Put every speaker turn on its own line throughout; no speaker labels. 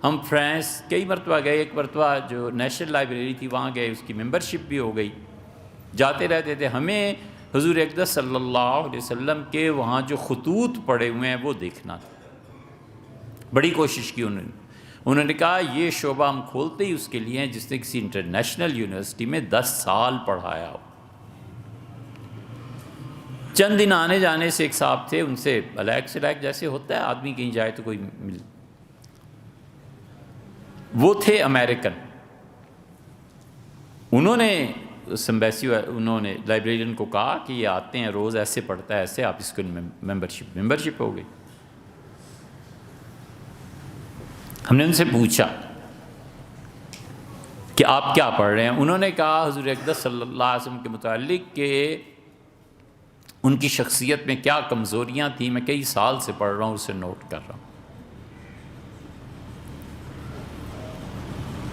ہم فرانس کئی مرتبہ گئے، ایک مرتبہ جو نیشنل لائبریری تھی وہاں گئے، اس کی ممبرشپ بھی ہو گئی، جاتے رہتے تھے۔ ہمیں حضور اقدس صلی اللہ علیہ وسلم کے وہاں جو خطوط پڑے ہوئے ہیں وہ دیکھنا تھا۔ بڑی کوشش کی انہوں نے کہا یہ شعبہ ہم کھولتے ہی اس کے لیے ہیں جس نے کسی انٹرنیشنل یونیورسٹی میں 10 سال پڑھایا ہو۔ چند دن آنے جانے سے ایک صاحب تھے، ان سے الیک سلیک جیسے ہوتا ہے آدمی کہیں جائے تو کوئی مل، وہ تھے امریکن۔ انہوں نے لائبریرین کو کہا کہ یہ آتے ہیں روز، ایسے پڑھتا ہے ایسے، آپ اس کو ممبرشپ ہو گئی۔ ہم نے ان سے پوچھا کہ آپ کیا پڑھ رہے ہیں؟ انہوں نے کہا حضور اقدس صلی اللہ علیہ وسلم کے متعلق کہ ان کی شخصیت میں کیا کمزوریاں تھیں، میں کئی سال سے پڑھ رہا ہوں، اسے نوٹ کر رہا ہوں۔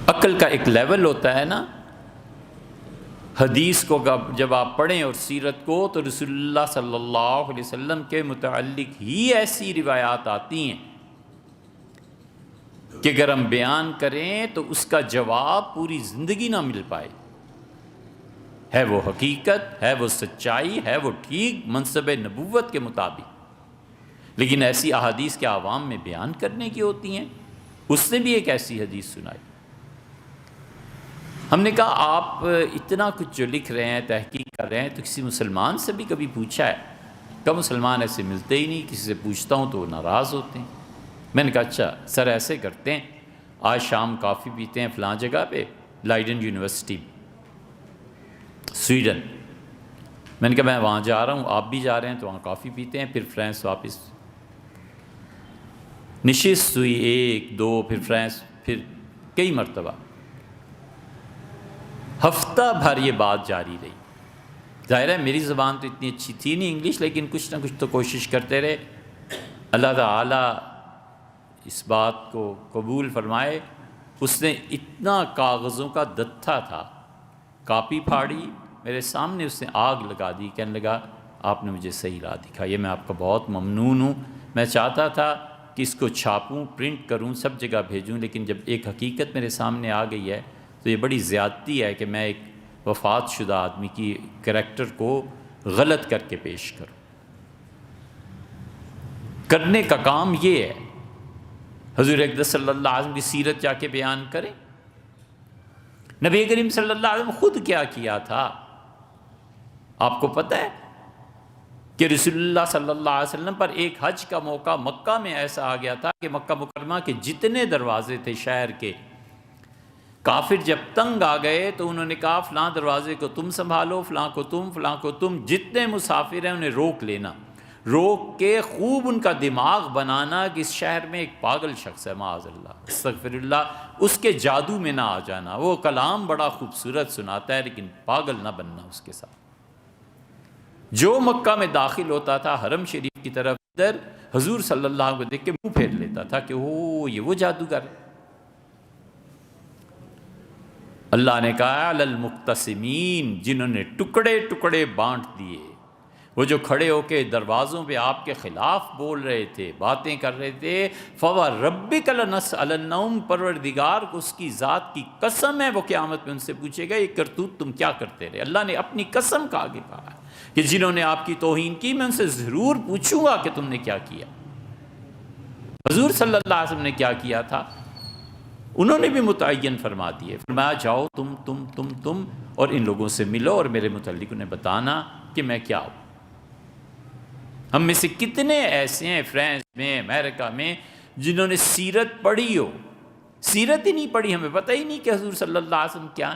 عقل کا ایک لیول ہوتا ہے نا، حدیث کو جب آپ پڑھیں اور سیرت کو، تو رسول اللہ صلی اللہ علیہ وسلم کے متعلق ہی ایسی روایات آتی ہیں کہ اگر ہم بیان کریں تو اس کا جواب پوری زندگی نہ مل پائے۔ ہے وہ حقیقت، ہے وہ سچائی، ہے وہ ٹھیک منصب نبوت کے مطابق، لیکن ایسی احادیث کے عوام میں بیان کرنے کی ہوتی ہیں۔ اس نے بھی ایک ایسی حدیث سنائی۔ ہم نے کہا آپ اتنا کچھ جو لکھ رہے ہیں، تحقیق کر رہے ہیں، تو کسی مسلمان سے بھی کبھی پوچھا ہے؟ کیا مسلمان ایسے ملتے ہی نہیں، کسی سے پوچھتا ہوں تو وہ ناراض ہوتے ہیں۔ میں نے کہا اچھا سر ایسے کرتے ہیں، آج شام کافی پیتے ہیں فلاں جگہ پہ، لائڈن یونیورسٹی سویڈن۔ میں نے کہا میں وہاں جا رہا ہوں، آپ بھی جا رہے ہیں، تو وہاں کافی پیتے ہیں، پھر فرانس واپس نشست ہوئی، 1 2 پھر فرانس، پھر کئی مرتبہ، ہفتہ بھر یہ بات جاری رہی۔ ظاہر ہے میری زبان تو اتنی اچھی تھی نہیں انگلش، لیکن کچھ نہ کچھ تو کوشش کرتے رہے۔ اللہ تعالیٰ اس بات کو قبول فرمائے۔ اس نے اتنا کاغذوں کا دتھا تھا، کاپی پھاڑی میرے سامنے، اس نے آگ لگا دی، کہنے لگا آپ نے مجھے صحیح راہ دکھائی ہے، میں آپ کا بہت ممنون ہوں۔ میں چاہتا تھا کہ اس کو چھاپوں، پرنٹ کروں، سب جگہ بھیجوں، لیکن جب ایک حقیقت میرے سامنے آ گئی ہے تو یہ بڑی زیادتی ہے کہ میں ایک وفات شدہ آدمی کی کریکٹر کو غلط کر کے پیش کروں۔ کرنے کا کام یہ ہے، حضور اقدس صلی اللہ علیہ وسلم کی سیرت جا کے بیان کریں۔ نبی کریم صلی اللہ علیہ وسلم خود کیا کیا تھا آپ کو پتہ ہے کہ رسول اللہ صلی اللہ علیہ وسلم پر ایک حج کا موقع مکہ میں ایسا آ گیا تھا کہ مکہ مکرمہ کے جتنے دروازے تھے شہر کے، کافر جب تنگ آ گئے تو انہوں نے کہا فلاں دروازے کو تم سنبھالو، فلاں کو تم، فلاں کو تم، جتنے مسافر ہیں انہیں روک لینا، روک کے خوب ان کا دماغ بنانا کہ اس شہر میں ایک پاگل شخص ہے، معاذ اللہ استغفر اللہ، اس کے جادو میں نہ آ جانا، وہ کلام بڑا خوبصورت سناتا ہے لیکن پاگل نہ بننا اس کے ساتھ۔ جو مکہ میں داخل ہوتا تھا حرم شریف کی طرف، ادھر حضور صلی اللہ علیہ وسلم کو دیکھ کے منہ پھیر لیتا تھا کہ یہ وہ جادوگر۔ اللہ نے کہا علی المقتسمین، جنہوں نے ٹکڑے ٹکڑے بانٹ دیے، وہ جو کھڑے ہو کے دروازوں پہ آپ کے خلاف بول رہے تھے، باتیں کر رہے تھے، فَوَرَبِّكَ لَنَسْأَلَنَّهُمْ، پروردگار کو اس کی ذات کی قسم ہے وہ قیامت میں ان سے پوچھے گا یہ کرتوت تم کیا کرتے رہے۔ اللہ نے اپنی قسم کا آگے کہا ہے کہ جنہوں نے آپ کی توہین کی میں ان سے ضرور پوچھوں گا کہ تم نے کیا کیا۔ حضور صلی اللہ علیہ وسلم نے کیا کیا تھا انہوں نے بھی متعین فرما دیے، فرمایا جاؤ تم اور ان لوگوں سے ملو اور میرے متعلق انہیں بتانا کہ میں کیا ہوں۔ ہم میں سے کتنے ایسے ہیں فرانس میں، امریکہ میں، جنہوں نے سیرت پڑھی ہو، سیرت ہی نہیں پڑھی، ہمیں پتہ ہی نہیں کہ حضور صلی اللہ علیہ وسلم کیا